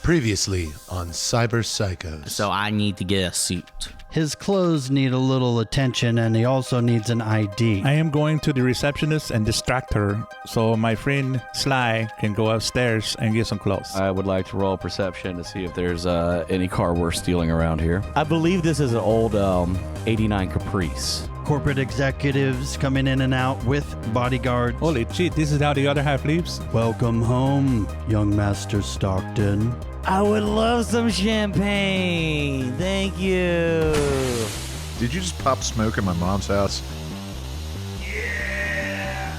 Previously on Cyber Psychos. So I need to get a suit. His clothes need a little attention, and he also needs an ID. I am going to the receptionist and distract her so my friend Sly can go upstairs and get some clothes. I would like to roll perception to see if there's any car worth stealing around here. I believe this is an old 89 Caprice. Corporate executives coming in and out with bodyguards. Holy shit, this is how the other half leaves? Welcome home, young Master Stockton. I would love some champagne. Thank you. Did you just pop smoke in my mom's house? Yeah.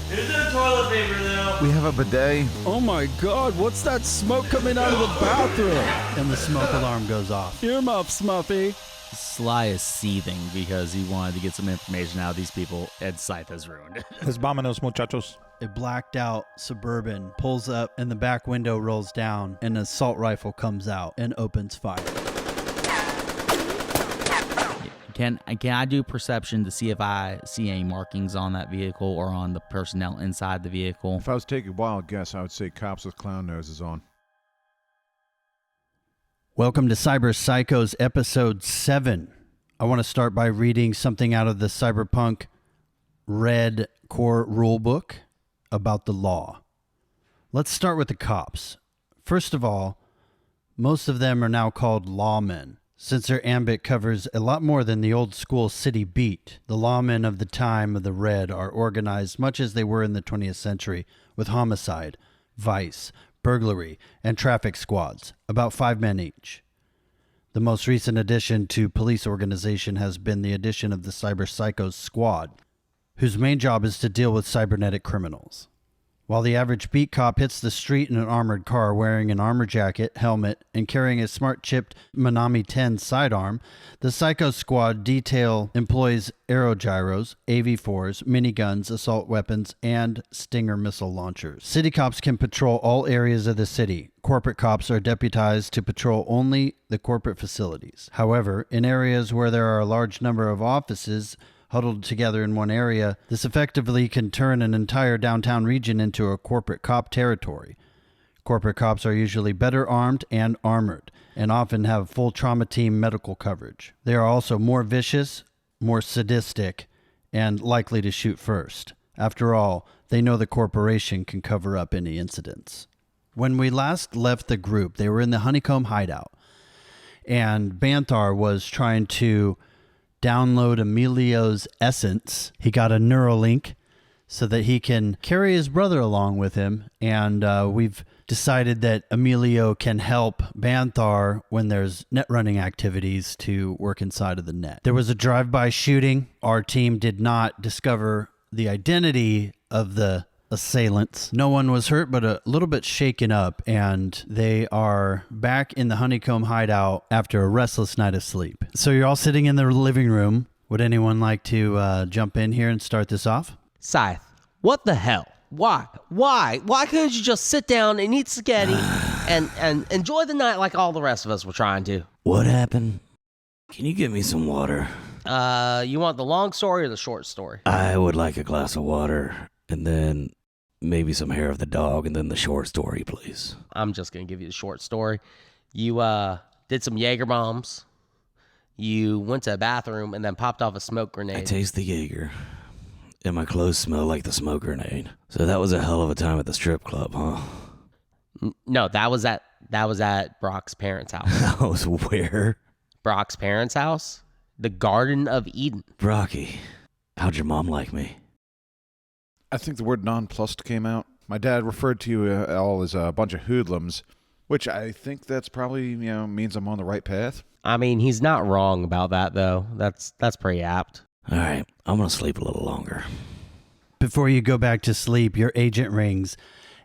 There's no toilet paper though. We have a bidet. Oh my god, what's that smoke coming out of the bathroom? And the smoke alarm goes off. Earmuffs, Smuffy. Sly is seething because he wanted to get some information out of these people, and Scythe has ruined it. Les vámonos, muchachos. A blacked out Suburban pulls up and the back window rolls down. An assault rifle comes out and opens fire. Can I do perception to see if I see any markings on that vehicle or on the personnel inside the vehicle? If I was to take a wild guess, I would say cops with clown noses on. Welcome to Cyber Psychos episode 7. I want to start by reading something out of the Cyberpunk Red Core Rulebook about the law. Let's start with the cops. First of all, most of them are now called lawmen, since their ambit covers a lot more than the old school city beat. The lawmen of the time of the Red are organized much as they were in the 20th century, with homicide, vice, burglary, and traffic squads, about 5 men each. The most recent addition to police organization has been the addition of the Cyber Psychos Squad, whose main job is to deal with cybernetic criminals. While the average beat cop hits the street in an armored car wearing an armor jacket, helmet, and carrying a smart-chipped Manami 10 sidearm, the Psycho Squad detail employs aerogyros, AV-4s, miniguns, assault weapons, and Stinger missile launchers. City cops can patrol all areas of the city. Corporate cops are deputized to patrol only the corporate facilities. However, in areas where there are a large number of offices huddled together in one area, this effectively can turn an entire downtown region into a corporate cop territory. Corporate cops are usually better armed and armored, and often have full trauma team medical coverage. They are also more vicious, more sadistic, and likely to shoot first. After all, they know the corporation can cover up any incidents. When we last left the group, they were in the Honeycomb hideout, and Banthar was trying to download Emilio's essence. He got a Neuralink so that he can carry his brother along with him, and we've decided that Emilio can help Banthar when there's net running activities to work inside of the net. There was a drive-by shooting. Our team did not discover the identity of the assailants. No one was hurt, but a little bit shaken up, and they are back in the Honeycomb hideout after a restless night of sleep. So you're all sitting in the living room. Would anyone like to jump in here and start this off? Scythe, what the hell? Why? Why couldn't you just sit down and eat spaghetti and enjoy the night like all the rest of us were trying to? What happened? Can you get me some water? You want the long story or the short story? I would like a glass of water, and then maybe some hair of the dog, and then the short story, please. I'm just going to give you the short story. You did some Jaeger bombs. You went to a bathroom and then popped off a smoke grenade. I taste the Jaeger, and my clothes smell like the smoke grenade. So that was a hell of a time at the strip club, huh? No, that was at Brock's parents' house. That was where? Brock's parents' house? The Garden of Eden. Brocky, how'd your mom like me? I think the word nonplussed came out. My dad referred to you all as a bunch of hoodlums, which I think that's probably, means I'm on the right path. I mean, he's not wrong about that, though. That's pretty apt. All right, I'm going to sleep a little longer. Before you go back to sleep, your agent rings,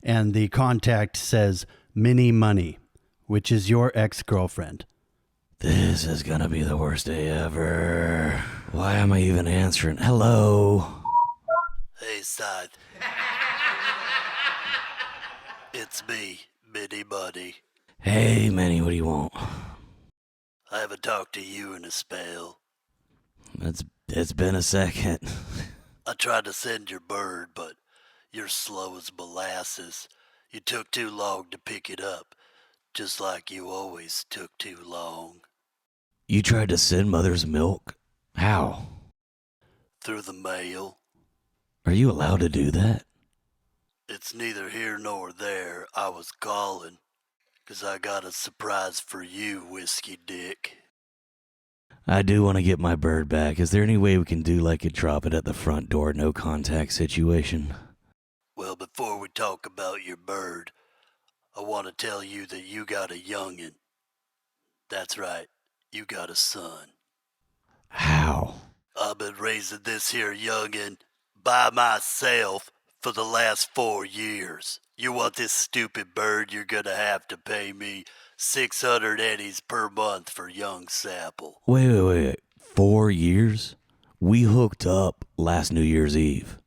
and the contact says, Minnie Money, which is your ex-girlfriend. This is going to be the worst day ever. Why am I even answering? Hello? Hey, Scythe. It's me, Minnie Money. Hey, Manny, what do you want? I haven't talked to you in a spell. It's been a second. I tried to send your bird, but you're slow as molasses. You took too long to pick it up. just like you always took too long. You tried to send Mother's milk? How? Through the mail. Are you allowed to do that? It's neither here nor there. I was calling, 'cause I got a surprise for you, Whiskey Dick. I do want to get my bird back. Is there any way we can do like a drop it at the front door, no contact situation? Well, before we talk about your bird, I want to tell you that you got a youngin'. That's right, you got a son. How? I've been raising this here youngin' by myself for the last 4 years. You want this stupid bird, you're gonna have to pay me 600 eddies per month for young sapple. Wait. 4 years? We hooked up last New Year's Eve.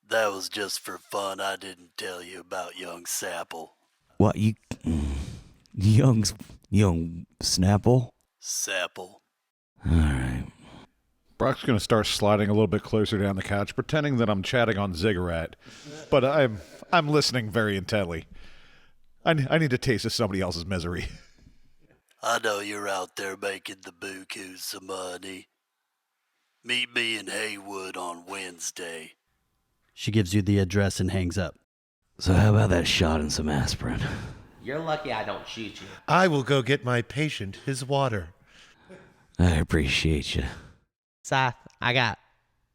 That was just for fun. I didn't tell you about young sapple. What, you... Young Snapple? Sapple. Alright. Brock's going to start sliding a little bit closer down the couch, pretending that I'm chatting on Ziggurat. But I'm listening very intently. I need to taste of somebody else's misery. I know you're out there making the bukus some money. Meet me in Haywood on Wednesday. She gives you the address and hangs up. So how about that shot and some aspirin? You're lucky I don't shoot you. I will go get my patient his water. I appreciate you. Scythe, I'm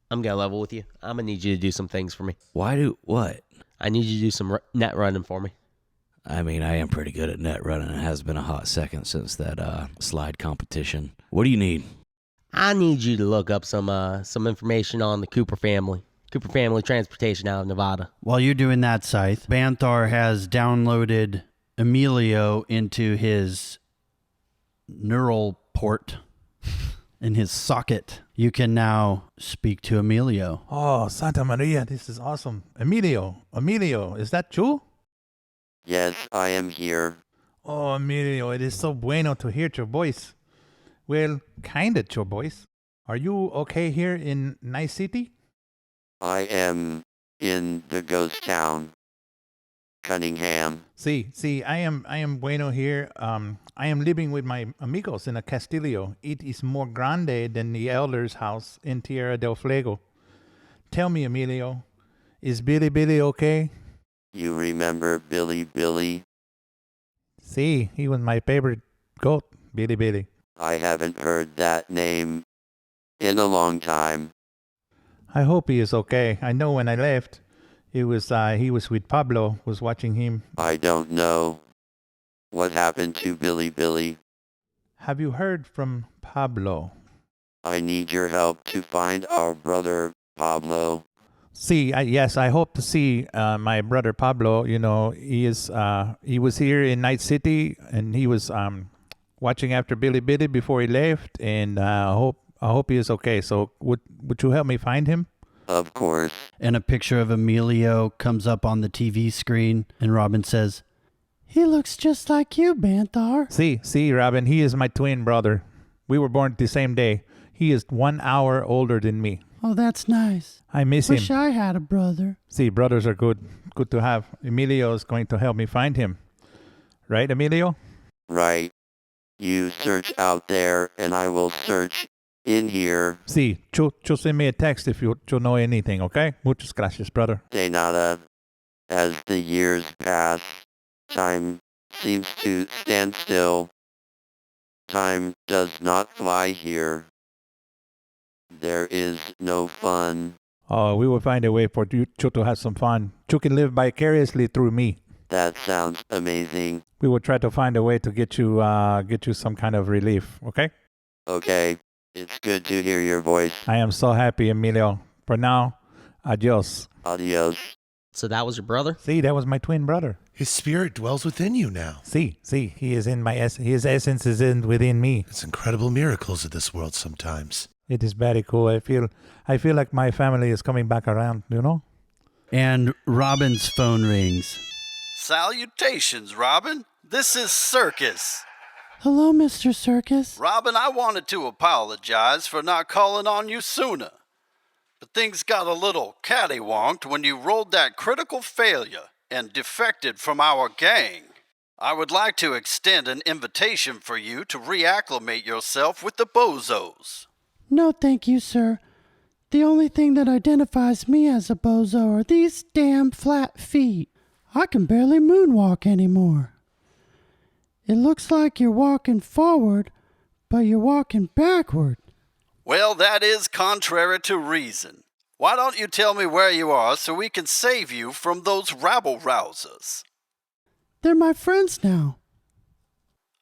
gonna level with you. I'm gonna need you to do some things for me. What? I need you to do some net running for me. I mean, I am pretty good at net running. It has been a hot second since that slide competition. What do you need? I need you to look up some information on the Cooper family transportation out of Nevada. While you're doing that, Scythe, Banthar has downloaded Emilio into his neural port in his socket. You can now speak to Emilio. Oh, Santa Maria, this is awesome. Emilio, is that you? Yes, I am here. Oh, Emilio, it is so bueno to hear your voice. Well, kinda your voice. Are you okay here in Nice City? I am in the ghost town, Cunningham. See, I am bueno here. I am living with my amigos in a castillo. It is more grande than the elder's house in Tierra del Fuego. Tell me, Emilio, is Billy okay? You remember Billy? See, he was my favorite goat, Billy. I haven't heard that name in a long time. I hope he is okay. I know when I left, he was with Pablo, was watching him. I don't know what happened to Billy. Have you heard from Pablo? I need your help to find our brother, Pablo. Yes, I hope to see my brother Pablo. You know, he was here in Night City, and he was watching after Billy before he left, and I hope he is okay. So would you help me find him? Of course. And a picture of Emilio comes up on the TV screen, and Robin says, "He looks just like you, Banthar." See, Robin, he is my twin brother. We were born the same day. He is 1 hour older than me. Oh, that's nice. I miss Wish him. I had a brother. See, brothers are good to have. Emilio is going to help me find him. Right, Emilio? Right. You search out there, and I will search in here. See, you'll send me a text if you know anything, okay? Muchas gracias, brother. De nada. As the years pass, time seems to stand still. Time does not fly here. There is no fun. Oh, we will find a way for you to have some fun. You can live vicariously through me. That sounds amazing. We will try to find a way to get you some kind of relief, okay? Okay. It's good to hear your voice. I am so happy, Emilio. For now, adios. Adios. So that was your brother? See, that was my twin brother. His spirit dwells within you now. See, he is in my his essence is within me. It's incredible miracles of this world sometimes. It is very cool. I feel like my family is coming back around, you know? And Robin's phone rings. Salutations, Robin. This is Circus. Hello, Mr. Circus. Robin, I wanted to apologize for not calling on you sooner. But things got a little cattywanked when you rolled that critical failure and defected from our gang. I would like to extend an invitation for you to reacclimate yourself with the bozos. No, thank you, sir. The only thing that identifies me as a bozo are these damn flat feet. I can barely moonwalk anymore. It looks like you're walking forward, but you're walking backward. Well, that is contrary to reason. Why don't you tell me where you are so we can save you from those rabble-rousers? They're my friends now.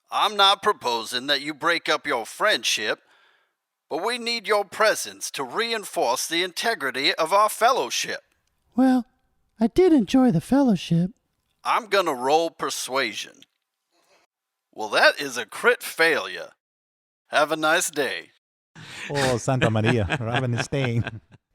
I'm not proposing that you break up your friendship, but we need your presence to reinforce the integrity of our fellowship. Well, I did enjoy the fellowship. I'm gonna roll persuasion. Well, that is a crit failure. Have a nice day. Oh, Santa Maria. Robin is staying.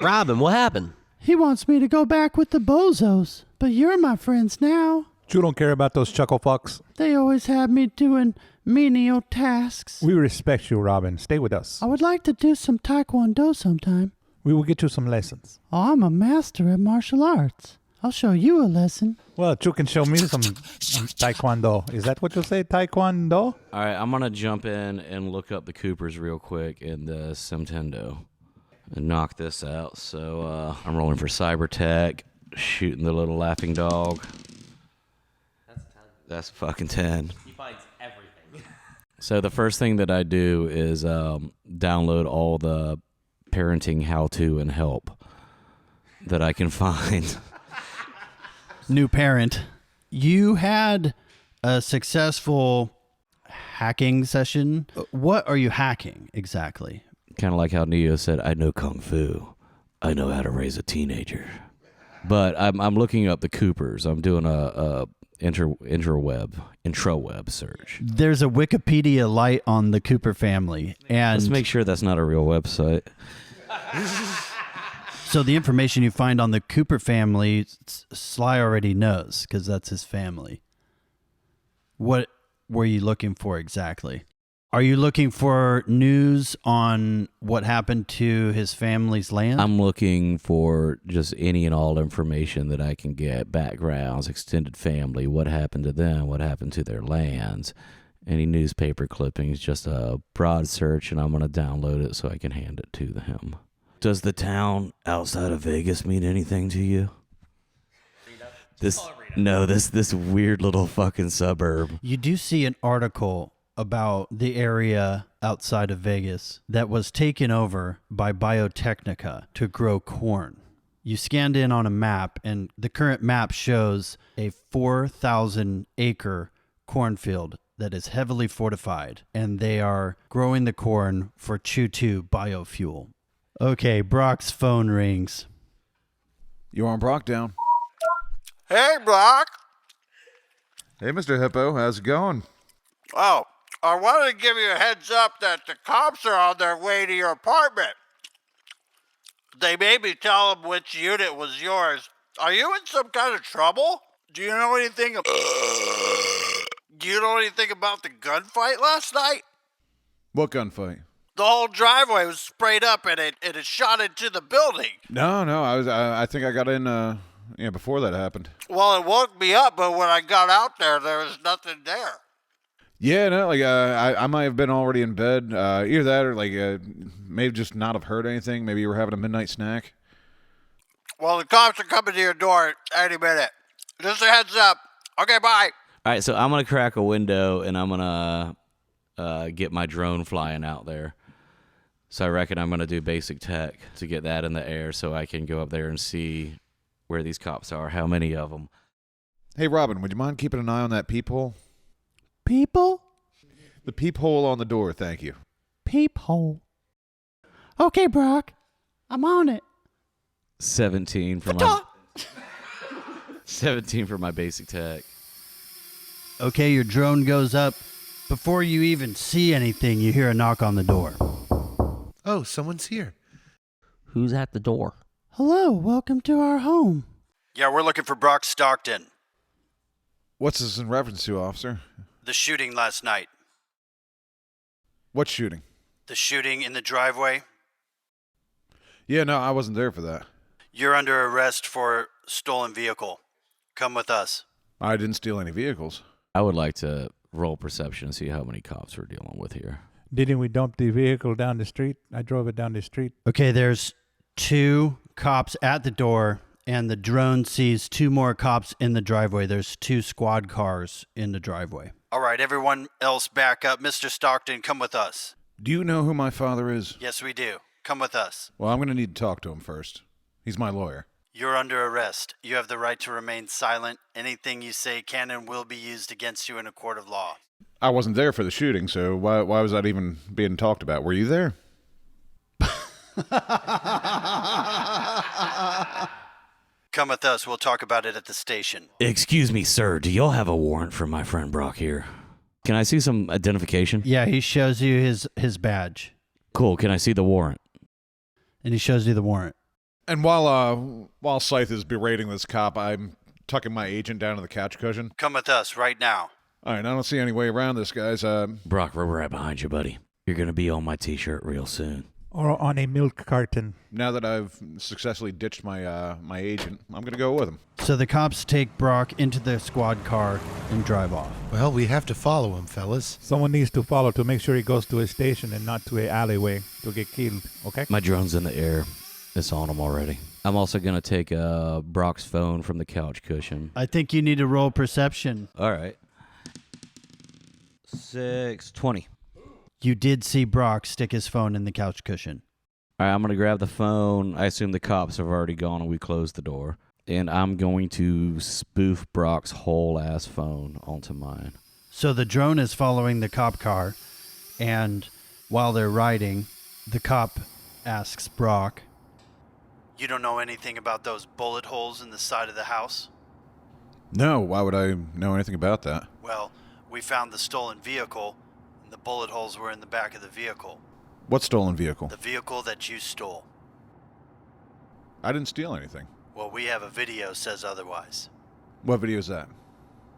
Robin, what happened? He wants me to go back with the bozos, but you're my friends now. You don't care about those chuckle fucks. They always have me doing menial tasks. We respect you, Robin. Stay with us. I would like to do some taekwondo sometime. We will get you some lessons. Oh, I'm a master at martial arts. I'll show you a lesson. Well, you can show me some taekwondo. Is that what you say, taekwondo? All right, I'm going to jump in and look up the Coopers real quick in the Simtendo and knock this out. So I'm rolling for Cyber Tech, shooting the little laughing dog. That's fucking 10. He finds everything. So the first thing that I do is download all the parenting how-to and help that I can find. New parent. You had a successful hacking session. What are you hacking exactly? Kind of like how Neo said, I know Kung Fu. I know how to raise a teenager. But I'm looking up the Coopers. I'm doing a intraweb search. There's a Wikipedia light on the Cooper family. And let's make sure that's not a real website. So the information you find on the Cooper family, Sly already knows because that's his family. What were you looking for exactly? Are you looking for news on what happened to his family's land? I'm looking for just any and all information that I can get. Backgrounds, extended family, what happened to them, what happened to their lands, any newspaper clippings, just a broad search, and I'm going to download it so I can hand it to him. Does the town outside of Vegas mean anything to you? This weird little fucking suburb. You do see an article about the area outside of Vegas that was taken over by Biotechnica to grow corn. You scanned in on a map, and the current map shows a 4,000-acre cornfield that is heavily fortified, and they are growing the corn for Chew-2 biofuel. Okay, Brock's phone rings. You want Brock down? Hey, Brock. Hey, Mr. Hippo, how's it going? Oh, I wanted to give you a heads up that the cops are on their way to your apartment. They made me tell them which unit was yours. Are you in some kind of trouble? Do you know anything about the gunfight last night? What gunfight? The whole driveway was sprayed up and it shot into the building. No, I think I got in before that happened. Well, it woke me up, but when I got out there was nothing there. Yeah, no, I might have been already in bed. Either that or maybe just not have heard anything. Maybe you were having a midnight snack. Well, the cops are coming to your door any minute. Just a heads up. Okay, bye. All right, so I'm going to crack a window, and I'm going to get my drone flying out there. So I reckon I'm going to do basic tech to get that in the air so I can go up there and see where these cops are, how many of them. Hey, Robin, would you mind keeping an eye on that peephole? People? The peephole on the door, thank you. Peephole. Okay, Brock. I'm on it. 17 for my basic tech. Okay, your drone goes up. Before you even see anything, you hear a knock on the door. Oh, someone's here. Who's at the door? Hello, welcome to our home. Yeah, we're looking for Brock Stockton. What's this in reference to, officer? The shooting last night. What shooting? The shooting in the driveway. Yeah, no, I wasn't there for that. You're under arrest for stolen vehicle. Come with us. I didn't steal any vehicles. I would like to roll perception and see how many cops we're dealing with here. Didn't we dump the vehicle down the street? I drove it down the street. Okay, there's 2 cops at the door, and the drone sees 2 more cops in the driveway. There's 2 squad cars in the driveway. All right, everyone else back up. Mr. Stockton, come with us. Do you know who my father is? Yes, we do. Come with us. Well, I'm going to need to talk to him first. He's my lawyer. You're under arrest. You have the right to remain silent. Anything you say can and will be used against you in a court of law. I wasn't there for the shooting, so why was that even being talked about? Were you there? Come with us. We'll talk about it at the station. Excuse me, sir. Do y'all have a warrant for my friend Brock here? Can I see some identification? Yeah, he shows you his badge. Cool. Can I see the warrant? And he shows you the warrant. And while Scythe is berating this cop, I'm tucking my agent down to the couch cushion. Come with us right now. All right, I don't see any way around this, guys. Brock, we're right behind you, buddy. You're going to be on my T-shirt real soon. Or on a milk carton. Now that I've successfully ditched my my agent, I'm going to go with him. So the cops take Brock into the squad car and drive off. Well, we have to follow him, fellas. Someone needs to follow to make sure he goes to a station and not to a alleyway to get killed, okay? My drone's in the air. It's on him already. I'm also going to take Brock's phone from the couch cushion. I think you need to roll perception. All right. 620. You did see Brock stick his phone in the couch cushion. All right, I'm going to grab the phone. I assume the cops have already gone and we closed the door. And I'm going to spoof Brock's whole ass phone onto mine. So the drone is following the cop car, and while they're riding, the cop asks Brock, You don't know anything about those bullet holes in the side of the house? No, why would I know anything about that? Well, we found the stolen vehicle, and the bullet holes were in the back of the vehicle. What stolen vehicle? The vehicle that you stole. I didn't steal anything. Well, we have a video says otherwise. What video is that?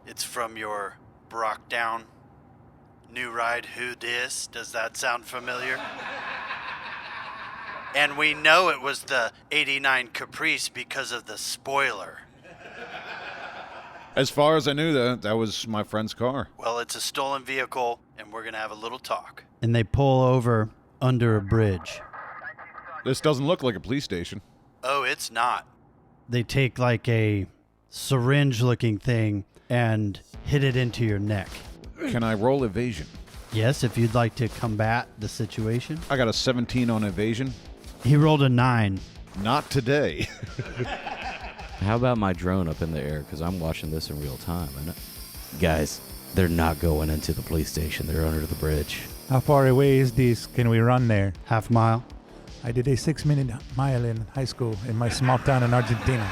It's from your Brock Down new ride, Who Dis? Does that sound familiar? And we know it was the 89 Caprice because of the spoiler. As far as I knew, that was my friend's car. Well, it's a stolen vehicle, and we're going to have a little talk. and they pull over under a bridge. This doesn't look like a police station. Oh, it's not. They take like a syringe-looking thing and hit it into your neck. Can I roll evasion? Yes, if you'd like to combat the situation. I got a 17 on evasion. He rolled a 9. Not today. How about my drone up in the air? Because I'm watching this in real time. Guys, they're not going into the police station. They're under the bridge. How far away is this? Can we run there? Half mile. I did a 6-minute mile in high school in my small town in Argentina.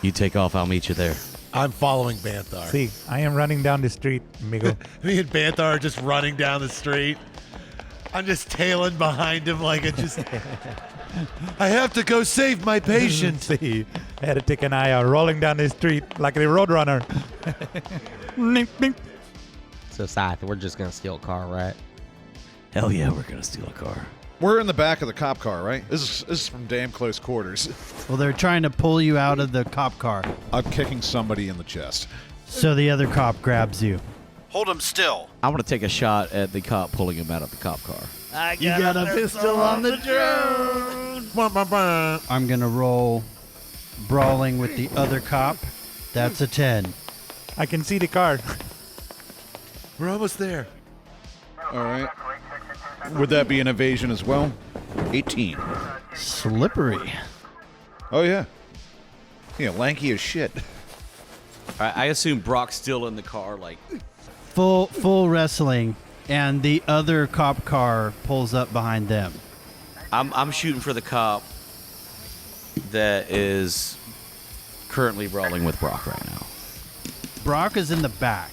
You take off. I'll meet you there. I'm following Banthar. See, I am running down the street, amigo. Me and Banthar are just running down the street. I'm just tailing behind him like a just... I have to go save my patient. See, I had to take an eye out, rolling down the street like a roadrunner. So, Scythe, we're just going to steal a car, right? Hell yeah, we're going to steal a car. We're in the back of the cop car, right? This is from damn close quarters. Well, they're trying to pull you out of the cop car. I'm kicking somebody in the chest. So the other cop grabs you. Hold him still. I want to take a shot at the cop pulling him out of the cop car. You got a pistol on the drone. I'm going to roll brawling with the other cop. That's a 10. I can see the car. We're almost there. All right. Would that be an evasion as well? 18. Slippery. Oh, yeah. Yeah, lanky as shit. I assume Brock's still in the car, like... Full wrestling, and the other cop car pulls up behind them. I'm shooting for the cop that is currently brawling with Brock right now. Brock is in the back,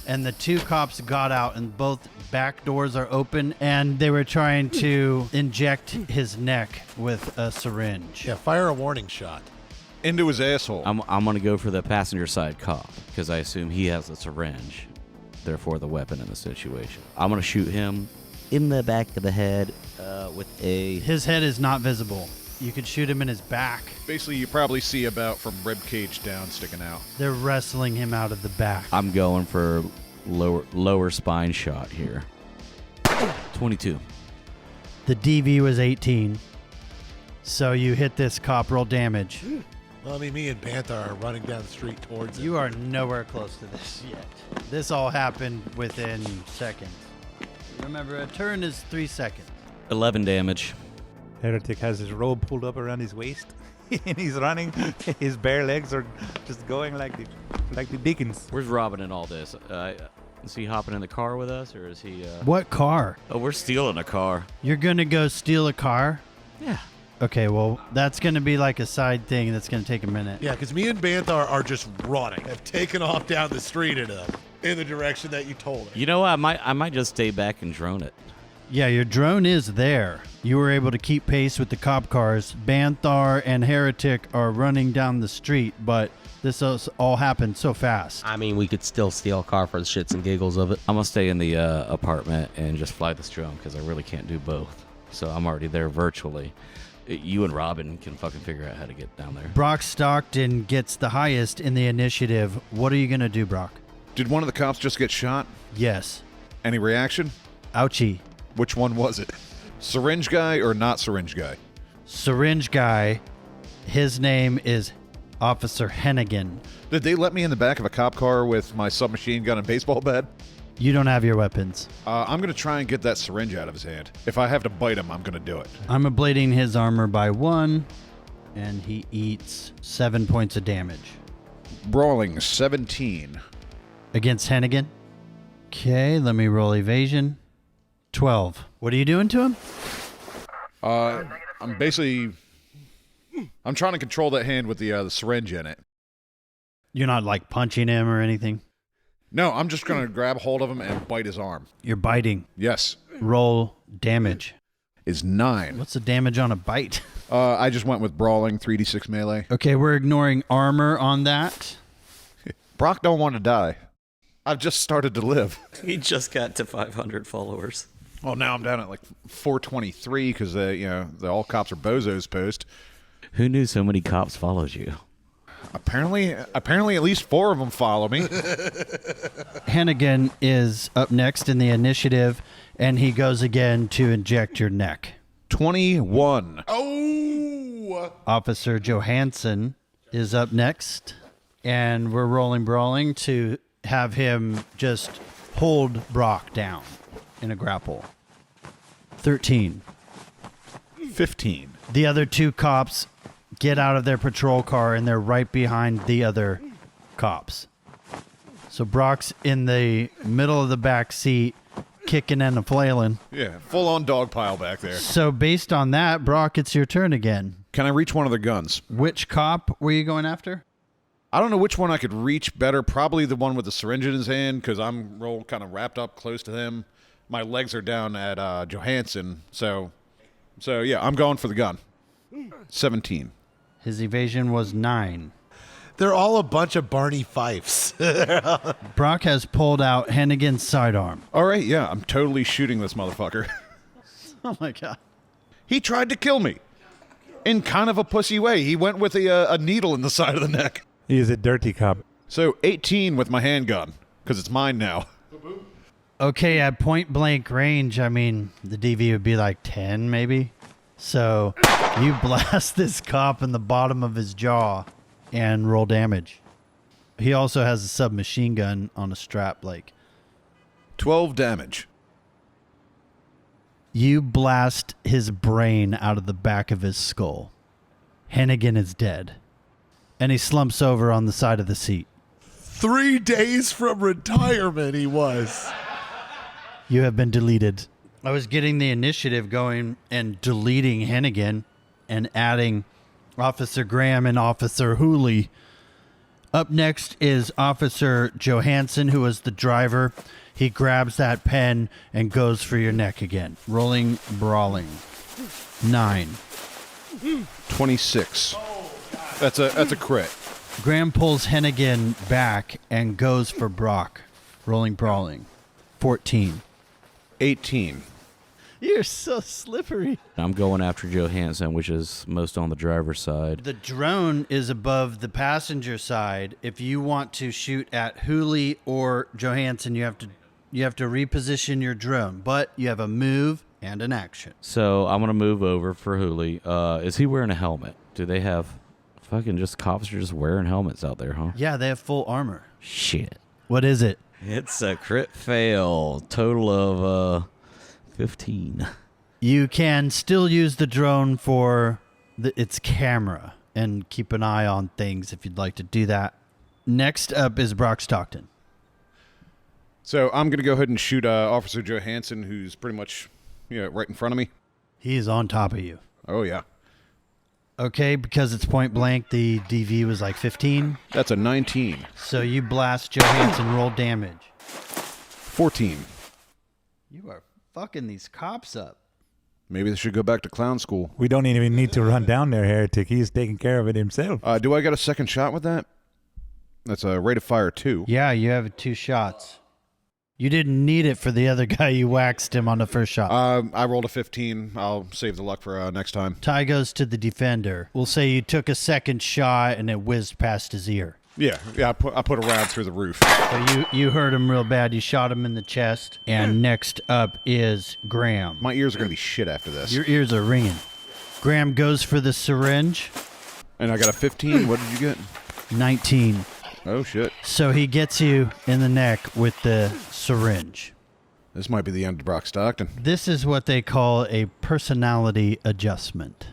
and the two cops got out, and both back doors are open, and they were trying to inject his neck with a syringe. Yeah, fire a warning shot. Into his asshole. I'm going to go for the passenger side cop because I assume he has a syringe, therefore the weapon in the situation. I'm going to shoot him in the back of the head with a... His head is not visible. You could shoot him in his back. Basically, you probably see about from rib cage down sticking out. They're wrestling him out of the back. I'm going for lower spine shot here. 22. The DV was 18. So you hit this cop, roll damage. Well, I mean, me and Banthar are running down the street towards it. You are nowhere close to this yet. This all happened within seconds. Remember, a turn is 3 seconds. 11 damage. Heretic has his robe pulled up around his waist, and he's running. His bare legs are just going like the Dickens. Where's Robin in all this? Is he hopping in the car with us, or is he... What car? Oh, we're stealing a car. You're going to go steal a car? Yeah. Okay, well, that's going to be like a side thing that's going to take a minute. Yeah, because me and Banthar are just running. Have taken off down the street in the direction that you told us. You know what? I might just stay back and drone it. Yeah, your drone is there. You were able to keep pace with the cop cars. Banthar and Heretic are running down the street, but this all happened so fast. I mean, we could still steal a car for the shits and giggles of it. I'm going to stay in the apartment and just fly this drone because I really can't do both. So I'm already there virtually. You and Robin can fucking figure out how to get down there. Brock Stockton gets the highest in the initiative. What are you going to do, Brock? Did one of the cops just get shot? Yes. Any reaction? Ouchie. Which one was it? Syringe guy or not syringe guy? Syringe guy. His name is Officer Hennigan. Did they let me in the back of a cop car with my submachine gun and baseball bat? You don't have your weapons. I'm going to try and get that syringe out of his hand. If I have to bite him, I'm going to do it. I'm ablating his armor by 1, and he eats 7 points of damage. Brawling 17. Against Hennigan? Okay, let me roll evasion. 12. What are you doing to him? I'm basically... I'm trying to control that hand with the syringe in it. You're not, like, punching him or anything? No, I'm just going to grab hold of him and bite his arm. You're biting. Yes. Roll damage. Is 9. What's the damage on a bite? I just went with brawling, 3d6 melee. Okay, we're ignoring armor on that. Brock don't want to die. I've just started to live. He just got to 500 followers. Well, now I'm down at like 423 because the all cops are bozos post. Who knew so many cops followed you? Apparently at least 4 of them follow me. Hennigan is up next in the initiative, and he goes again to inject your neck. 21. Oh! Officer Johansson is up next, and we're rolling brawling to have him just hold Brock down in a grapple. 13. 15. The other 2 cops get out of their patrol car, and they're right behind the other cops. So Brock's in the middle of the back seat, kicking and a flailing. Yeah, full-on dog pile back there. So based on that, Brock, it's your turn again. Can I reach one of the guns? Which cop were you going after? I don't know which one I could reach better. Probably the one with the syringe in his hand because I'm kind of wrapped up close to him. My legs are down at Johansson. So yeah, I'm going for the gun. 17. His evasion was 9. They're all a bunch of Barney Fifes. Brock has pulled out Hennigan's sidearm. All right, yeah, I'm totally shooting this motherfucker. Oh, my God. He tried to kill me in kind of a pussy way. He went with a needle in the side of the neck. He is a dirty cop. So 18 with my handgun because it's mine now. Okay, at point blank range, I mean, the DV would be like 10 maybe. So you blast this cop in the bottom of his jaw and roll damage. He also has a submachine gun on a strap, like 12 damage. You blast his brain out of the back of his skull. Hennigan is dead. And he slumps over on the side of the seat. 3 days from retirement he was. You have been deleted. I was getting the initiative going and deleting Hennigan and adding Officer Graham and Officer Hooley. Up next is Officer Johansson, who is the driver. He grabs that pen and goes for your neck again. Rolling, brawling. 9. 26. That's a crit. Graham pulls Hennigan back and goes for Brock. Rolling, brawling. 14. 18. You're so slippery. I'm going after Johansson, which is most on the driver's side. The drone is above the passenger side. If you want to shoot at Hooley or Johansson, you have to reposition your drone, but you have a move and an action. So I'm going to move over for Hooley. Is he wearing a helmet? Do they have fucking just cops are just wearing helmets out there, huh? Yeah, they have full armor. Shit. What is it? It's a crit fail. Total of 15. You can still use the drone for its camera and keep an eye on things if you'd like to do that. Next up is Brock Stockton. So I'm going to go ahead and shoot Officer Johansson, who's pretty much right in front of me. He is on top of you. Oh, yeah. Okay, because it's point blank, the DV was like 15. That's a 19. So you blast Johansson, roll damage. 14. You are fucking these cops up. Maybe they should go back to clown school. We don't even need to run down there, Heretic. He's taking care of it himself. Do I get a second shot with that? That's a rate of fire 2. Yeah, you have 2 shots. You didn't need it for the other guy. You waxed him on the first shot. I rolled a 15. I'll save the luck for next time. Tie goes to the defender. We'll say you took a second shot and it whizzed past his ear. Yeah. I put a round through the roof. So you hurt him real bad. You shot him in the chest. And next up is Graham. My ears are going to be shit after this. Your ears are ringing. Graham goes for the syringe. And I got a 15. What did you get? 19. Oh, shit. So he gets you in the neck with the syringe. This might be the end of Brock Stockton. This is what they call a personality adjustment.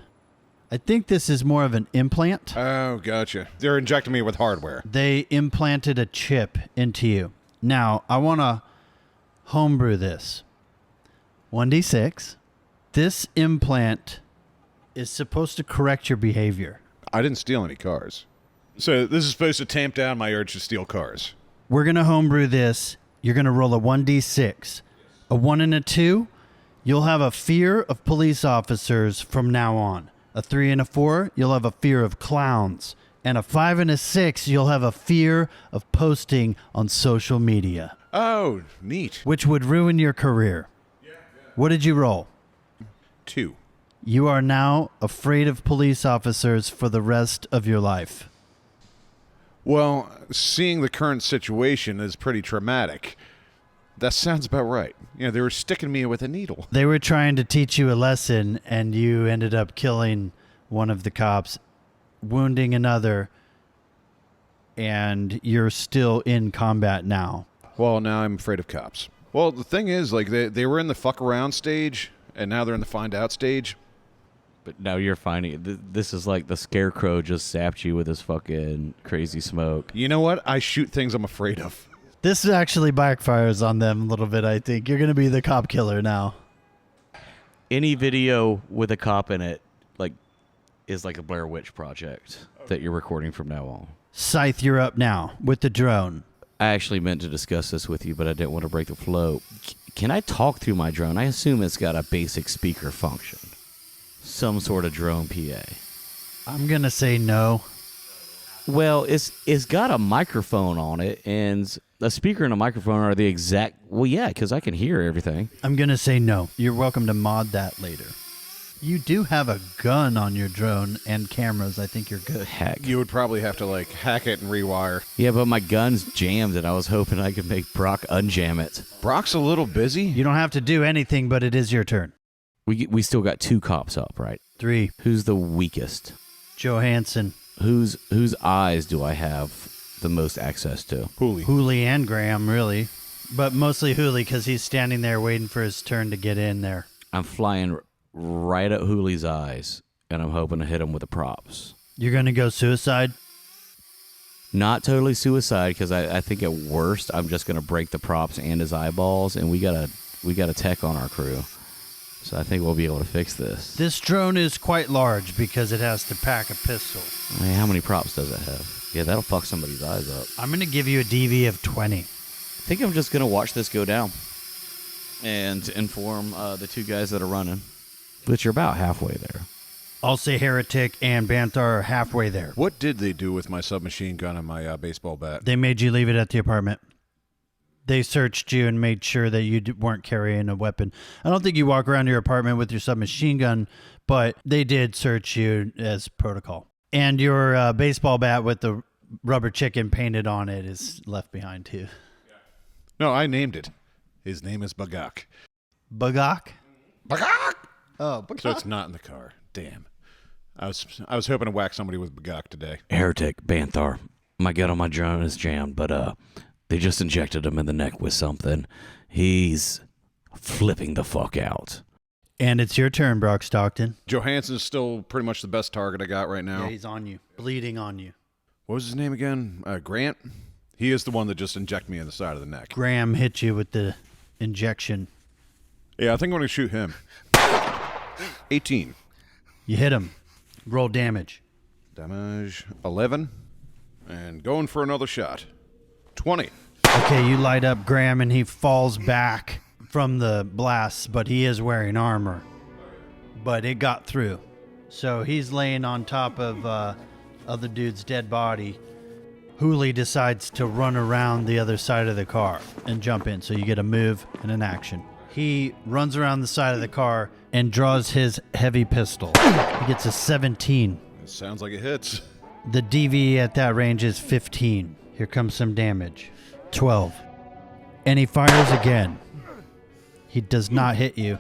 I think this is more of an implant. Oh, gotcha. They're injecting me with hardware. They implanted a chip into you. Now, I want to homebrew this. 1d6. This implant is supposed to correct your behavior. I didn't steal any cars. So this is supposed to tamp down my urge to steal cars. We're going to homebrew this. You're going to roll a 1d6. A 1 and a 2, you'll have a fear of police officers from now on. A 3 and a 4, you'll have a fear of clowns. And a 5 and a 6, you'll have a fear of posting on social media. Oh, neat. Which would ruin your career. What did you roll? 2. You are now afraid of police officers for the rest of your life. Well, seeing the current situation is pretty traumatic. That sounds about right. They were sticking me with a needle. They were trying to teach you a lesson, and you ended up killing one of the cops, wounding another, and you're still in combat now. Well, now I'm afraid of cops. Well, the thing is, they were in the fuck around stage, and now they're in the find out stage. But now you're finding this is like the scarecrow just zapped you with his fucking crazy smoke. You know what? I shoot things I'm afraid of. This actually backfires on them a little bit, I think. You're going to be the cop killer now. Any video with a cop in it is like a Blair Witch Project that you're recording from now on. Scythe, you're up now with the drone. I actually meant to discuss this with you, but I didn't want to break the flow. Can I talk through my drone? I assume it's got a basic speaker function. Some sort of drone PA. I'm going to say no. Well, it's got a microphone on it, and a speaker and a microphone are the exact... Well, yeah, because I can hear everything. I'm going to say no. You're welcome to mod that later. You do have a gun on your drone and cameras. I think you're good. Heck. You would probably have to, hack it and rewire. Yeah, but my gun's jammed, and I was hoping I could make Brock unjam it. Brock's a little busy. You don't have to do anything, but it is your turn. We still got 2 cops up, right? 3. Who's the weakest? Johansson. Whose eyes do I have the most access to? Hooley and Graham, really. But mostly Hooley, because he's standing there waiting for his turn to get in there. I'm flying right at Hooley's eyes, and I'm hoping to hit him with the props. You're going to go suicide? Not totally suicide, because I think at worst, I'm just going to break the props and his eyeballs, and we got a tech on our crew. So I think we'll be able to fix this. This drone is quite large because it has to pack a pistol. I mean, how many props does it have? Yeah, that'll fuck somebody's eyes up. I'm going to give you a DV of 20. I think I'm just going to watch this go down and inform the 2 guys that are running. But you're about halfway there. I'll say Heretic and Banthar are halfway there. What did they do with my submachine gun and my baseball bat? They made you leave it at the apartment. They searched you and made sure that you weren't carrying a weapon. I don't think you walk around your apartment with your submachine gun, but they did search you as protocol. And your baseball bat with the rubber chicken painted on it is left behind too. No, I named it. His name is Bagak. Bagak? Bagak! Oh, Bagak. So it's not in the car. Damn. I was hoping to whack somebody with Bagak today. Heretic, Banthar. My gun on my drone is jammed, but they just injected him in the neck with something. He's flipping the fuck out. And it's your turn, Brock Stockton. Johansson's still pretty much the best target I got right now. Yeah, he's on you. Bleeding on you. What was his name again? Grant? He is the one that just injected me in the side of the neck. Graham hit you with the injection. Yeah, I think I'm going to shoot him. 18. You hit him. Roll damage. Damage 11. And going for another shot. 20. Okay, you light up Graham and he falls back from the blast, but he is wearing armor. But it got through. So he's laying on top of other dude's dead body. Hooli decides to run around the other side of the car and jump in. So you get a move and an action. He runs around the side of the car and draws his heavy pistol. He gets a 17. It sounds like it hits. The DV at that range is 15. Here comes some damage. 12. And he fires again. He does not hit you.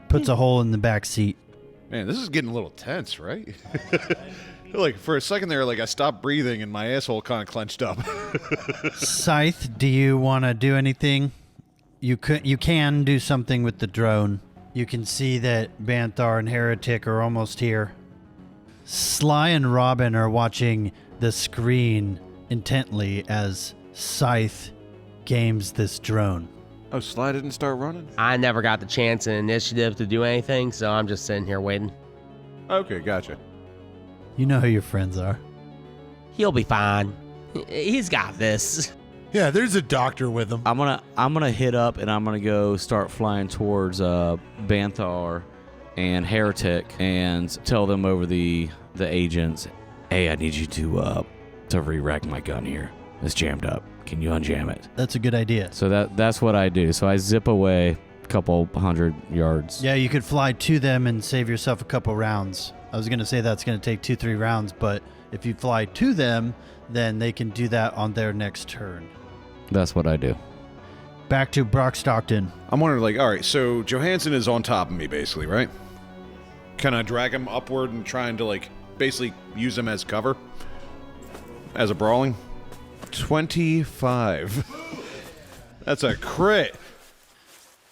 Puts a hole in the back seat. Man, this is getting a little tense, right? Like, for a second there, like, I stopped breathing and my asshole kind of clenched up. Scythe, do you want to do anything? You can do something with the drone. You can see that Banthar and Heretic are almost here. Sly and Robin are watching the screen intently as Scythe games this drone. Oh, Sly didn't start running? I never got the chance in initiative to do anything, so I'm just sitting here waiting. Okay, gotcha. You know who your friends are. He'll be fine. He's got this. Yeah, there's a doctor with him. I'm gonna hit up and I'm gonna go start flying towards Banthar and Heretic and tell them over the agents, hey, I need you to re-rack my gun here. It's jammed up. Can you unjam it? That's a good idea. So that's what I do. So I zip away a couple 100 yards. Yeah, you could fly to them and save yourself a couple rounds. I was going to say that's going to take 2-3 rounds, but if you fly to them, then they can do that on their next turn. That's what I do. Back to Brock Stockton. I'm wondering, like, all right, so Johansson is on top of me, basically, right? Can I drag him upward and trying to, like, basically use him as cover? As a brawling? 25. That's a crit.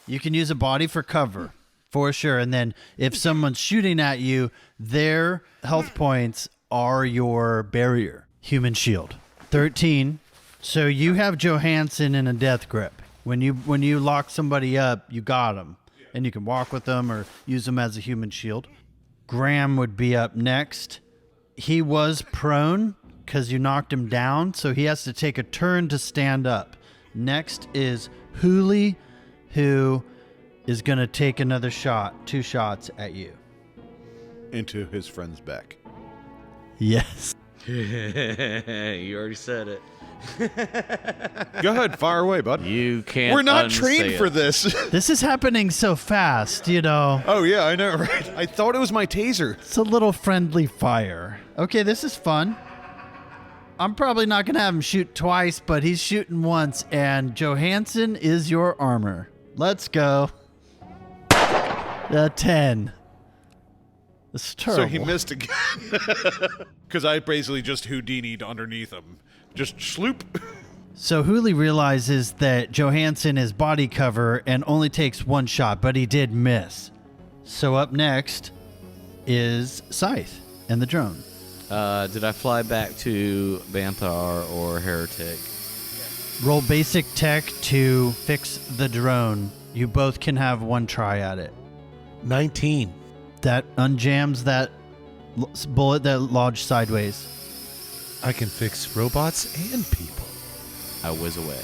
You can use a body for cover, for sure. And then if someone's shooting at you, their health points are your barrier. Human shield. 13. So you have Johansson in a death grip. When you lock somebody up, you got them. And you can walk with them or use them as a human shield. Graham would be up next. He was prone because you knocked him down, so he has to take a turn to stand up. Next is Hooli, who is going to take another shot, 2 shots at you. Into his friend's back. Yes. You already said it. Go ahead, fire away, bud. You can't. We're not trained for this. This is happening so fast, you know. Oh, yeah, I know, right? I thought it was my taser. It's a little friendly fire. Okay, this is fun. I'm probably not going to have him shoot twice, but he's shooting once, and Johansson is your armor. Let's go. 10. It's terrible. So he missed again. Because I basically just Houdini'd underneath him. Just sloop. So Hooli realizes that Johansson is body cover and only takes 1 shot, but he did miss. So up next is Scythe and the drone. Did I fly back to Banthar or Heretic? Roll basic tech to fix the drone. You both can have 1 try at it. 19. That unjams that bullet that lodged sideways. I can fix robots and people. I whiz away.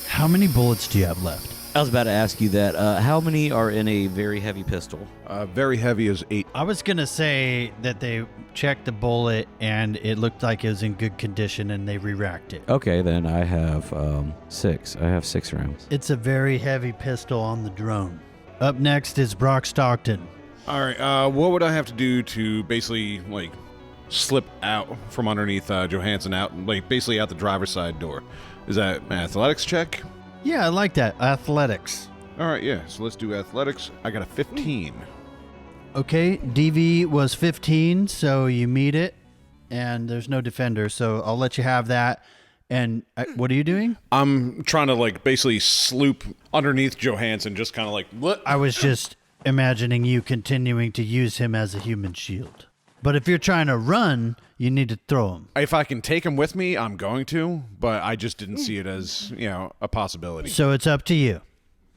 How many bullets do you have left? I was about to ask you that. How many are in a very heavy pistol? Very heavy is 8. I was going to say that they checked the bullet and it looked like it was in good condition and they re-racked it. Okay, then I have 6. I have 6 rounds. It's a very heavy pistol on the drone. Up next is Brock Stockton. All right. What would I have to do to basically like slip out from underneath Johansson out, like basically out the driver's side door? Is that an athletics check? Yeah, I like that. Athletics. All right. Yeah. So let's do athletics. I got a 15. Okay, DV was 15, so you meet it, and there's no defender, so I'll let you have that. And what are you doing? I'm trying to like basically sloop underneath Johansson, just kind of like what? I was just imagining you continuing to use him as a human shield. But if you're trying to run, you need to throw him. If I can take him with me, I'm going to, but I just didn't see it as, a possibility. So it's up to you.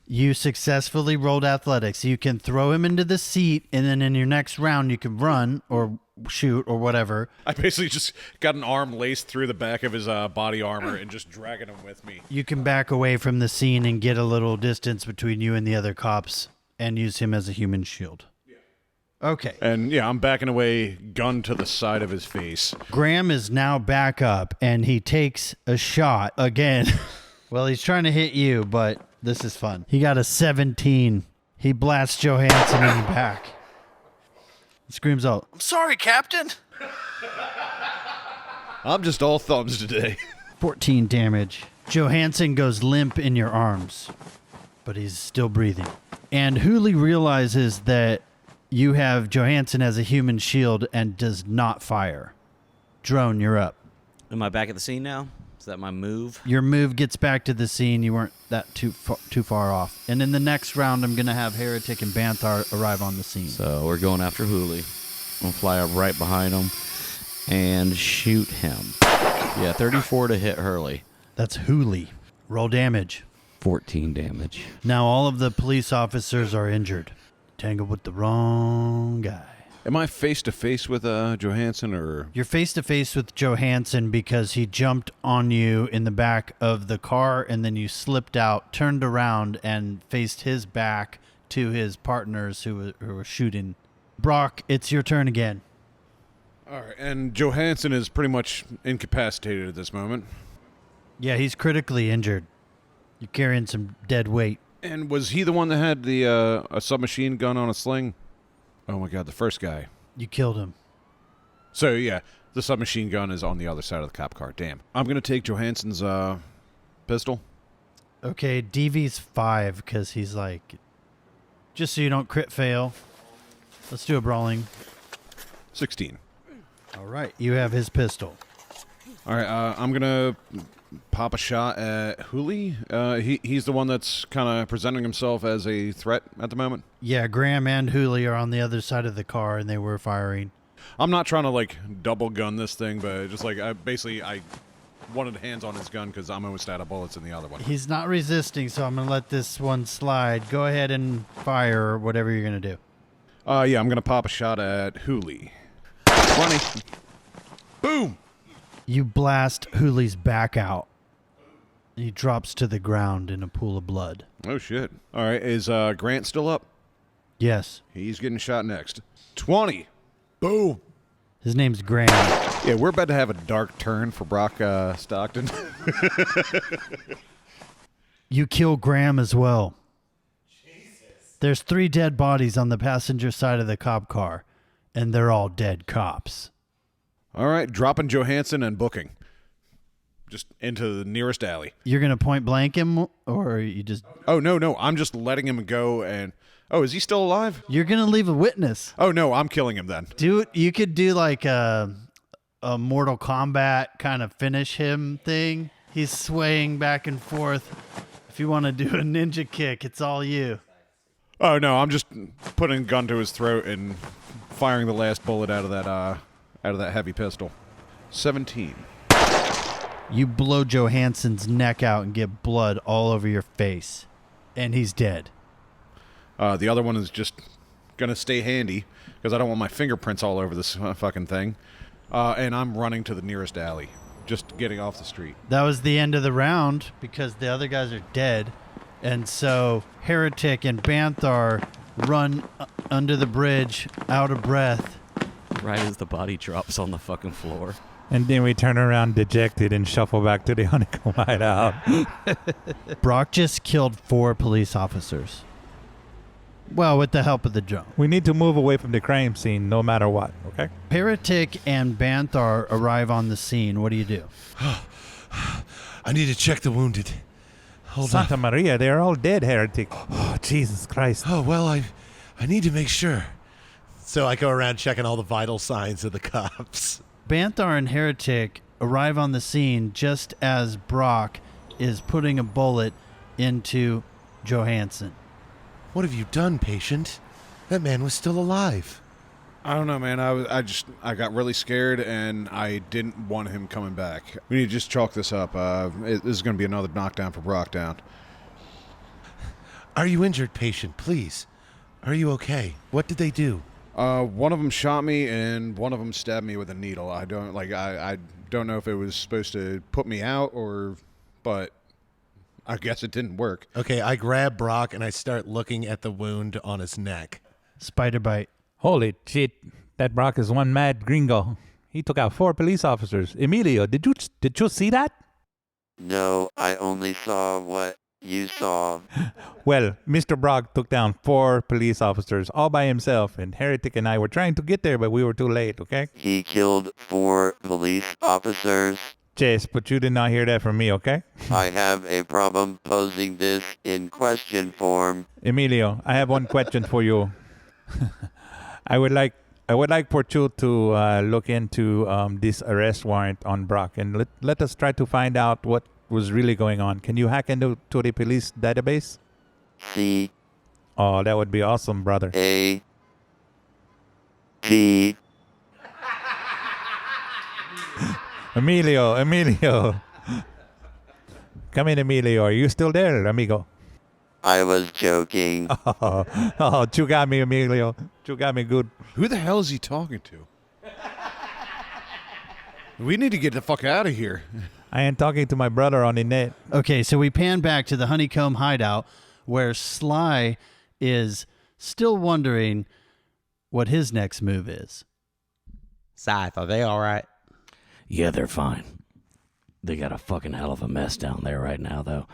You successfully rolled athletics. You can throw him into the seat, and then in your next round, you can run or shoot or whatever. I basically just got an arm laced through the back of his body armor and just dragging him with me. You can back away from the scene and get a little distance between you and the other cops and use him as a human shield. Okay. And I'm backing away, gun to the side of his face. Graham is now back up, and he takes a shot again. Well, he's trying to hit you, but this is fun. He got a 17. He blasts Johansson in the back. He screams out, I'm sorry, Captain. I'm just all thumbs today. 14 damage. Johansson goes limp in your arms, but he's still breathing. And Hooley realizes that you have Johansson as a human shield and does not fire. Drone, you're up. Am I back at the scene now? Is that my move? Your move gets back to the scene. You weren't that too far off. And in the next round, I'm going to have Heretic and Banthar arrive on the scene. So we're going after Hooley. I'm going to fly up right behind him and shoot him. Yeah, 34 to hit Hurley. That's Hooley. Roll damage. 14 damage. Now all of the police officers are injured. Tangled with the wrong guy. Am I face-to-face with Johansson, or...? You're face-to-face with Johansson because he jumped on you in the back of the car, and then you slipped out, turned around, and faced his back to his partners who were shooting. Brock, it's your turn again. All right, and Johansson is pretty much incapacitated at this moment. Yeah, he's critically injured. You're carrying some dead weight. And was he the one that had the a submachine gun on a sling? Oh my God, the first guy. You killed him. So yeah, the submachine gun is on the other side of the cop car. Damn. I'm gonna take Johansson's pistol. Okay, DV's 5 because he's like, just so you don't crit fail. Let's do a brawling. 16. All right, you have his pistol. All right, I'm gonna pop a shot at Hooley. He's the one that's kind of presenting himself as a threat at the moment. Yeah, Graham and Hooley are on the other side of the car, and they were firing. I'm not trying to like double gun this thing, but just like I wanted hands on his gun because I'm almost out of bullets in the other one. He's not resisting, so I'm gonna let this one slide. Go ahead and fire or whatever you're gonna do. Yeah, I'm gonna pop a shot at Hooley. 20. Boom. You blast Hooley's back out. He drops to the ground in a pool of blood. Oh, shit. All right, is Grant still up? Yes. He's getting shot next. 20. Boom. His name's Graham. Yeah, we're about to have a dark turn for Brock Stockton. You kill Graham as well. Jesus. There's 3 dead bodies on the passenger side of the cop car, and they're all dead cops. All right, dropping Johansson and booking. Just into the nearest alley. You're going to point blank him, or you just... Oh, no. I'm just letting him go and... Oh, is he still alive? You're going to leave a witness. Oh, no, I'm killing him then. You could do like a Mortal Kombat kind of finish him thing. He's swaying back and forth. If you want to do a ninja kick, it's all you. Oh, no, I'm just putting a gun to his throat and firing the last bullet out of that heavy pistol. 17. You blow Johansson's neck out and get blood all over your face. And he's dead. The other one is just going to stay handy because I don't want my fingerprints all over this fucking thing. And I'm running to the nearest alley, just getting off the street. That was the end of the round because the other guys are dead. And so Heretic and Banthar run under the bridge, out of breath. Right as the body drops on the fucking floor. And then we turn around dejected and shuffle back to the honeycomb hideout. Brock just killed 4 police officers. Well, with the help of the drone. We need to move away from the crime scene no matter what, okay? Heretic and Banthar arrive on the scene. What do you do? I need to check the wounded. Hold Santa on. Maria, they're all dead, Heretic. Oh, Jesus Christ. Oh, well, I need to make sure. So I go around checking all the vital signs of the cops. Banthar and Heretic arrive on the scene just as Brock is putting a bullet into Johansson. What have you done, patient? That man was still alive. I don't know, man. I got really scared, and I didn't want him coming back. We need to just chalk this up. This is going to be another knockdown for Brockdown. Are you injured, patient? Please. Are you okay? What did they do? One of them shot me, and one of them stabbed me with a needle. I don't know if it was supposed to put me out but I guess it didn't work. Okay, I grab Brock and I start looking at the wound on his neck. Spider bite. Holy shit. That Brock is one mad gringo. He took out 4 police officers. Emilio, did you see that? No, I only saw what you saw. Well, Mr. Brock took down 4 police officers all by himself, and Heretic and I were trying to get there, but we were too late, okay? He killed 4 police officers. Yes, but you did not hear that from me, okay? I have a problem posing this in question form. Emilio, I have one question for you. I would like for you to look into this arrest warrant on Brock, and let us try to find out what was really going on. Can you hack into the police database? C. Oh, that would be awesome, brother. A. T. Emilio. Come in, Emilio. Are you still there, amigo? I was joking. Oh, you got me, Emilio. You got me good. Who the hell is he talking to? We need to get the fuck out of here. I am talking to my brother on the net. Okay, so we pan back to the honeycomb hideout where Sly is still wondering what his next move is. Scythe, are they all right? Yeah, they're fine. They got a fucking hell of a mess down there right now, though.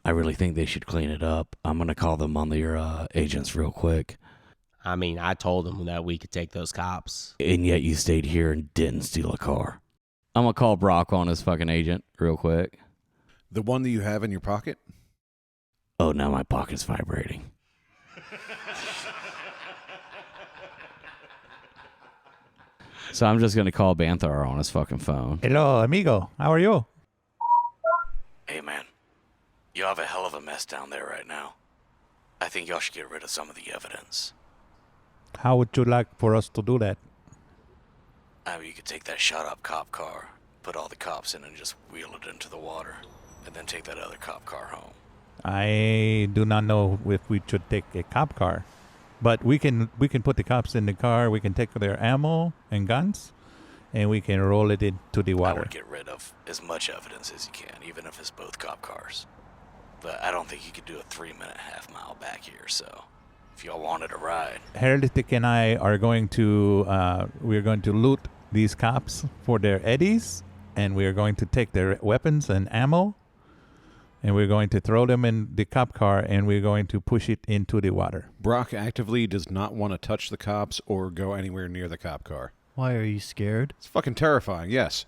I really think they should clean it up. I'm going to call them on their agents real quick. I mean, I told them that we could take those cops. And yet you stayed here and didn't steal a car. I'm going to call Brock on his fucking agent real quick. The one that you have in your pocket? Oh, now my pocket's vibrating. So I'm just going to call Banthar on his fucking phone. Hello, amigo. How are you? Hey, man. You have a hell of a mess down there right now. I think y'all should get rid of some of the evidence. How would you like for us to do that? I mean, you could take that shot-up cop car, put all the cops in and just wheel it into the water, and then take that other cop car home. I do not know if we should take a cop car. But we can put the cops in the car, we can take their ammo and guns, and we can roll it into the I water. would get rid of as much evidence as you can, even if it's both cop cars. But I don't think you could do a 3-minute half-mile back here, so if y'all wanted a ride. Heretic and I are going to we're going to loot these cops for their eddies, and we are going to take their weapons and ammo, and we're going to throw them in the cop car, and we're going to push it into the water. Brock actively does not want to touch the cops or go anywhere near the cop car. Why are you scared? It's fucking terrifying, yes.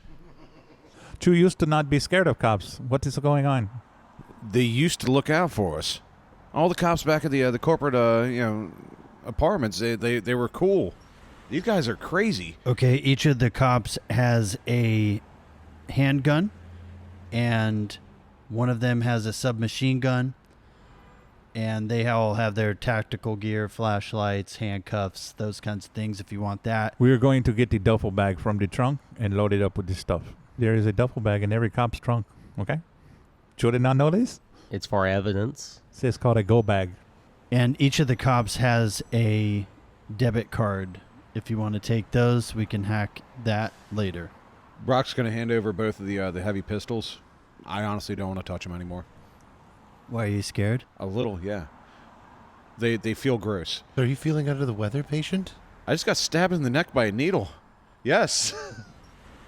Chu used to not be scared of cops. What is going on? They used to look out for us. All the cops back at the corporate apartments, they were cool. These guys are crazy. Okay, each of the cops has a handgun, and one of them has a submachine gun, and they all have their tactical gear, flashlights, handcuffs, those kinds of things if you want that. We are going to get the duffel bag from the trunk and load it up with this stuff. There is a duffel bag in every cop's trunk, okay? You did not know this? It's for evidence. It's called a go bag. And each of the cops has a debit card. If you want to take those, we can hack that later. Brock's going to hand over both of the heavy pistols. I honestly don't want to touch them anymore. Why, are you scared? A little, yeah. They feel gross. Are you feeling under the weather, patient? I just got stabbed in the neck by a needle. Yes.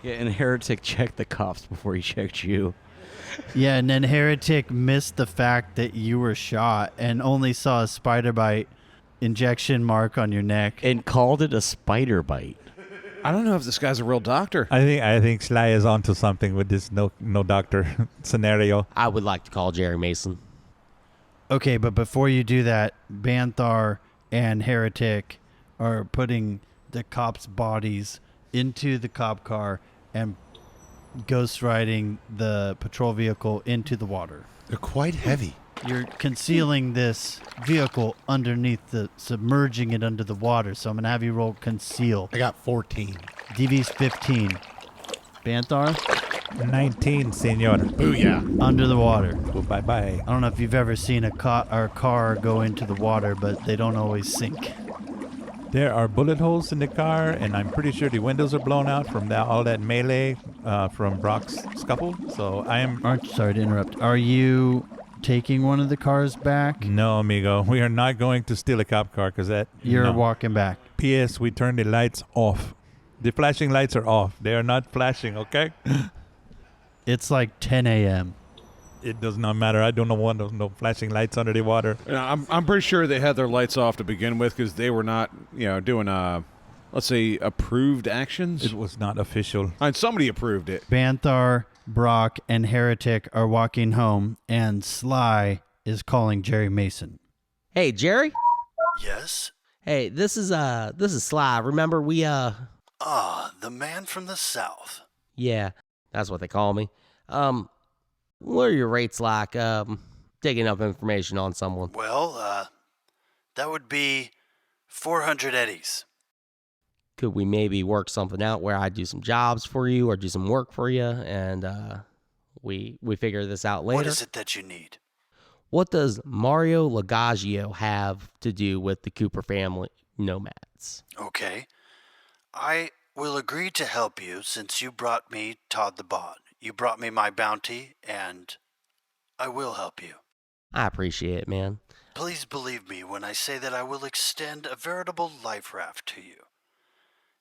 Yeah, and Heretic checked the cops before he checked you. Yeah, and then Heretic missed the fact that you were shot and only saw a spider bite injection mark on your neck. And called it a spider bite. I don't know if this guy's a real doctor. I think Sly is onto something with this no doctor scenario. I would like to call Jerry Mason. Okay, but before you do that, Banthar and Heretic are putting the cops' bodies into the cop car and ghost riding the patrol vehicle into the water. They're quite heavy. You're concealing this vehicle underneath submerging it under the water. So I'm going to have you roll conceal. I got 14. DV's 15. Banthar? 19, senor. Booyah. Under the water. Well, bye-bye. I don't know if you've ever seen a car go into the water, but they don't always sink. There are bullet holes in the car, and I'm pretty sure the windows are blown out from all that melee from Brock's scuffle. So I am... Sorry to interrupt. Are you taking one of the cars back? No, amigo. We are not going to steal a cop car because that... You're walking back. P.S. We turned the lights off. The flashing lights are off. They are not flashing, okay? It's like 10 a.m. It does not matter. I don't want no flashing lights under the water. I'm pretty sure they had their lights off to begin with because they were not, doing, let's say, approved actions. It was not official. And somebody approved it. Banthar, Brock, and Heretic are walking home, and Sly is calling Jerry Mason. Hey, Jerry? Yes? Hey, this is Sly. Remember we The man from the south. Yeah, that's what they call me. What are your rates like, digging up information on someone? Well, that would be 400 eddies. Could we maybe work something out where I do some jobs for you or do some work for you, and we figure this out later? What is it that you need? What does Mario Lagaggio have to do with the Cooper family nomads? Okay. I will agree to help you since you brought me Todd the Bot. You brought me my bounty, and I will help you. I appreciate it, man. Please believe me when I say that I will extend a veritable life raft to you.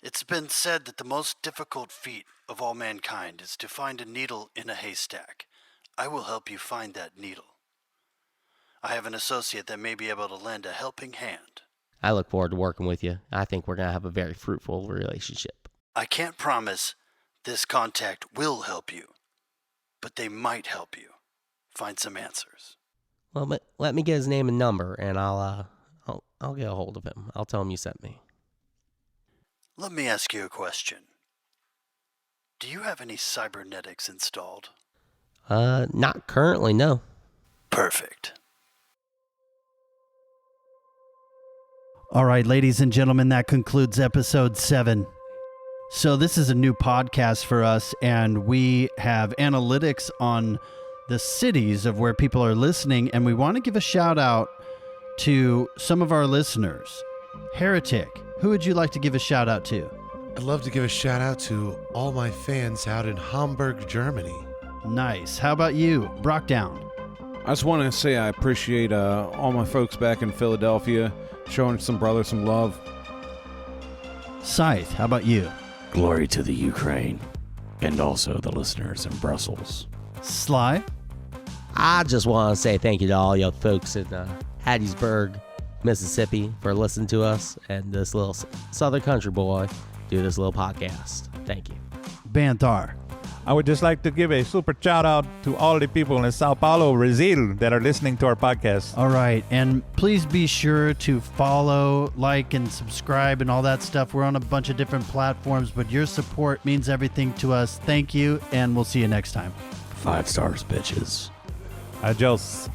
It's been said that the most difficult feat of all mankind is to find a needle in a haystack. I will help you find that needle. I have an associate that may be able to lend a helping hand. I look forward to working with you. I think we're going to have a very fruitful relationship. I can't promise this contact will help you, but they might help you find some answers. Well, but let me get his name and number, and I'll get a hold of him. I'll tell him you sent me. Let me ask you a question. Do you have any cybernetics installed? Not currently, no. Perfect. All right, ladies and gentlemen, that concludes episode 7. So this is a new podcast for us, and we have analytics on the cities of where people are listening, and we want to give a shout out to some of our listeners. Heretic, who would you like to give a shout out to? I'd love to give a shout out to all my fans out in Hamburg, Germany. Nice. How about you, Brockdown? I just want to say I appreciate all my folks back in Philadelphia showing some brother some love. Scythe, how about you? Glory to the Ukraine, and also the listeners in Brussels. Sly? I just want to say thank you to all you folks in Hattiesburg, Mississippi, for listening to us and this little southern country boy do this little podcast. Thank you. Banthar. I would just like to give a super shout out to all the people in Sao Paulo, Brazil, that are listening to our podcast. All right. And please be sure to follow, like, and subscribe and all that stuff. We're on a bunch of different platforms, but your support means everything to us. Thank you, and we'll see you next time. 5 stars, bitches. Adios.